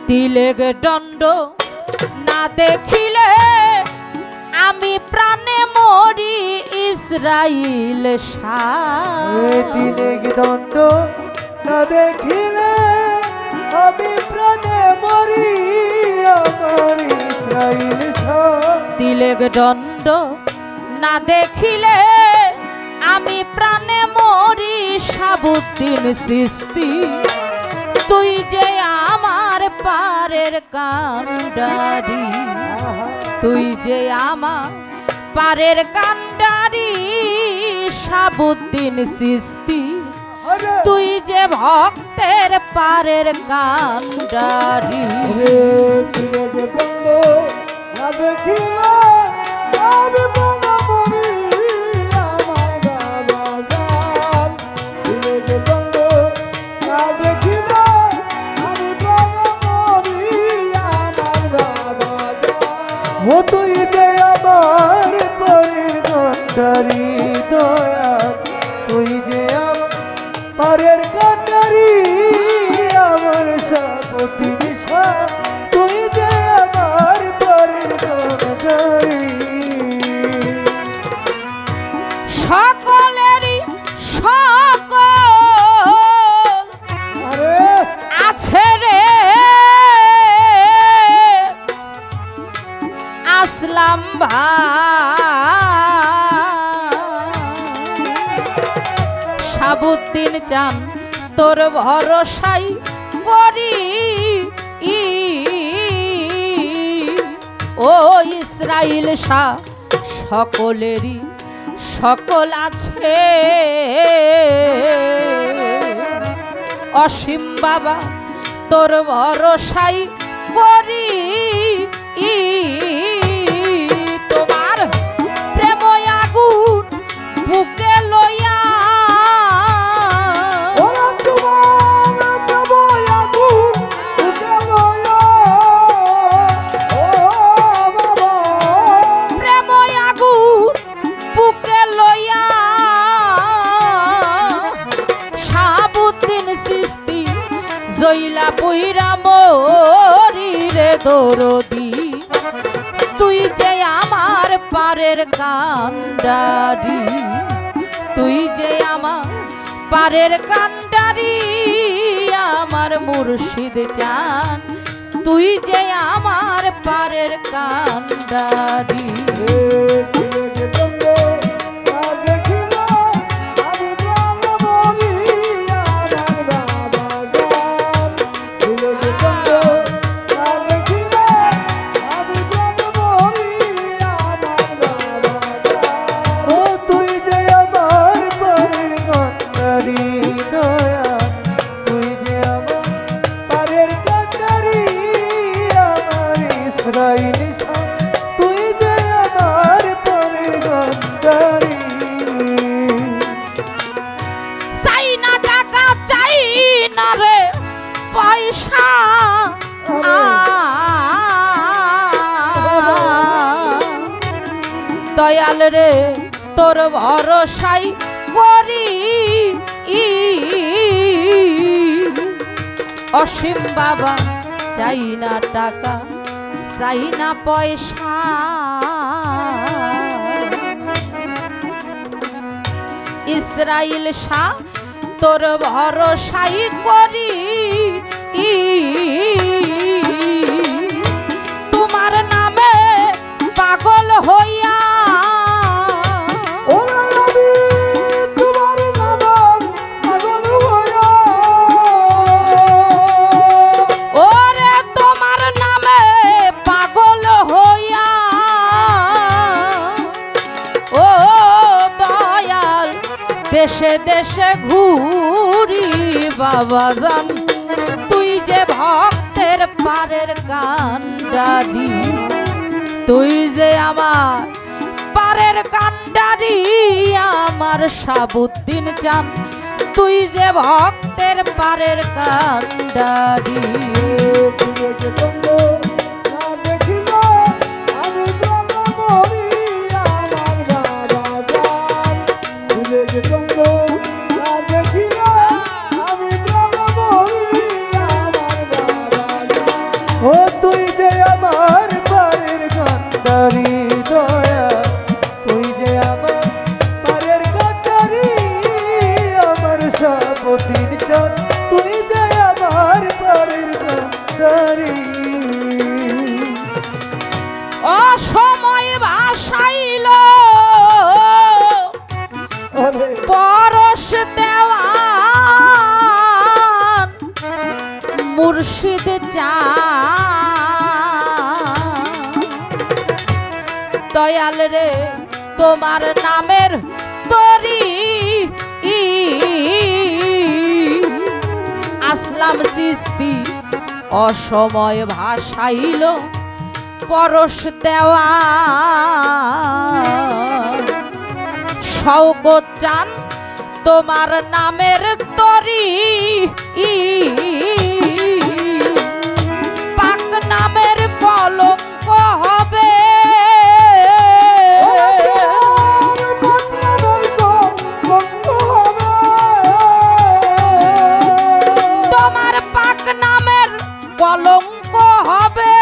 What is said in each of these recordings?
তিলেক দণ্ড না দেখিলে আমি প্রাণে মরি ইসরাইল শাহ। তিলেক দণ্ড না দেখিলে আমি প্রাণে মরি আমার ইসরাইল শাহ। তিলেক দণ্ড না দেখিলে আমি প্রাণে মরি শাহাবুদ্দিন চিশতি। তুই যে আমার পারের কান্ডারি, তুই যে আমার পারের কান্ডারি শাহাবুদ্দিন চিশতি। তুই যে ভক্তের পারের কান্ডারি। তিলেক দণ্ড না দেখিলে আমি প্রাণে মরি আমার বাবা জান। তিলেক দণ্ড না দেখিলে আমি প্রাণে মরি আমার বাবা জান। ও তুই যে আমার পরের কান্ডারি দয়া, তুই যে আমার পারের কান্ডারি আমার শাহাবুদ্দিন শাহ। তুই যে আমার পারের কান্ডারি। সকলেরই সকল আরে আছে রে আসলাম ভাই। শাহাবুদ্দিন চান তোর ভরসাই করি ও ইসরাইল শাহ। সকলেরই সকল আছে অসীম বাবা তোর ভরসাই করি। তোমার প্রেম আগুন বুকে লইয়া ওরা তোমার দেবো আগুন বুকে লইয়া। ও বাবা প্রেম আগুন বুকে লইয়া শাহাবুদ্দিন চিশতি জইলা পুইরা মরি রে দরদি। তুই যে আমার পারের কান্ডারি, তুই যে আমার পারের কান্ডারি আমার মুর্শিদ চান। তুই যে আমার পারের কান্ডারি। তিলেক দণ্ড না দেখিলে আমি প্রাণে মরি আমার বাবা জান। তিলেক দণ্ড না দেখিলে আমি প্রাণে মরি আমার বাবা জান। ও তুই যে আমার পারের কান্ডারি দয়া, তুই যে আমার পারের কান্ডারি আমার ইসরাইল শাহ। তুই যে আমার পারের কান্ডারি। চাই না টাকা চাই না রে পয়সা, দয়াল রে তোর ভরসাই করি অসীম বাবা। চাই না টাকা চাই না পয়সা, ইসরাইল শাহ তোর ভরসাই করি। তোমার নামে পাগল হইয়া ওরে আমি তোমার নাম পাগল হইয়া। ওরে তোমার নামে পাগল হইয়া ও দয়াল দেশে দেশে ঘুরি বাবা জান। তুই যে ভক্তের পারের কান্ডারি, তুই যে আমার পারের কান্ডারি আমার শাহাবুদ্দিন চান। তুই যে ভক্তের পারের কান্ডারি। তিলেক দণ্ড না দেখিলে আমি প্রাণে মরি আমার বাবা জান। তিলেক দণ্ড না দেখিলে আমি প্রাণে মরি আমার বাবা জান। ও তুই যে আমার পারের কান্ডারি দয়া, তুই যে আমার পারের কান্ডারি, আমার সাবদিন চাঁদ, তুই যে আমার পারের কান্ডারি। অসময় ভাসাইল আরে পরশ দেওয়ান মুর্শিদ দয়াল রে তোমার নামের তরি আসলাম সৃষ্টি অসময় ভাসাইল পরশ দেওয়া শওকত চান তোমার নামের তরি পাক নামের কলঙ্ক হবে তোমার পাক নামের কলঙ্ক হবে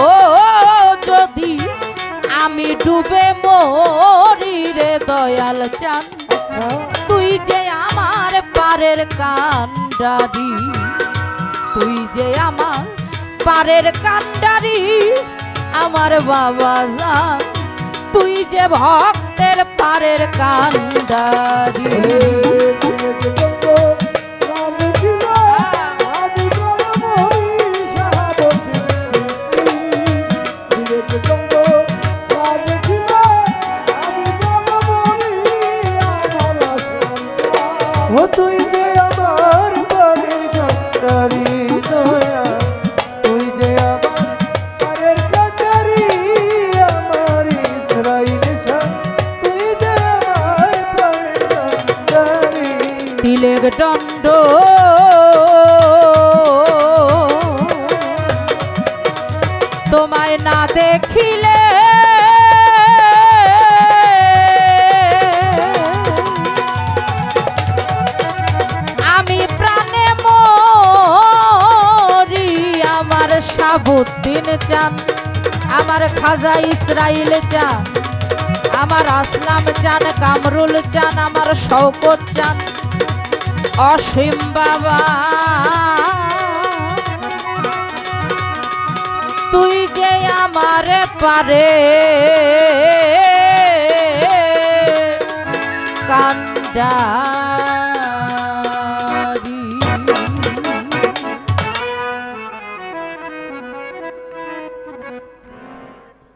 ও যদি আমি ডুবে মরি রে দয়াল চান, তুই যে আমার পারের কান্ডারি, তুই যে আমার পারের কান্ডারি আমার বাবা জান, তুই যে ভক্তের পারের কান্ডারি। ও তুই যে আমার পারের কান্ডারি দয়া, তুই যে আমার পারের কান্ডারি, আমার ইসরাইল শাহ, তুই যে আমার পারের কান্ডারি। তিলের দণ্ড তোমায় না দেখিলে আমি প্রাণে মরি। আমার সাবুদ্দিন চান, আমার খাজা ইসরাইল চান, আমার আসলাম চান, কামরুল চান, আমার শওকত চান, অসীম বাবা তুই যে আমার পারে কান্ডা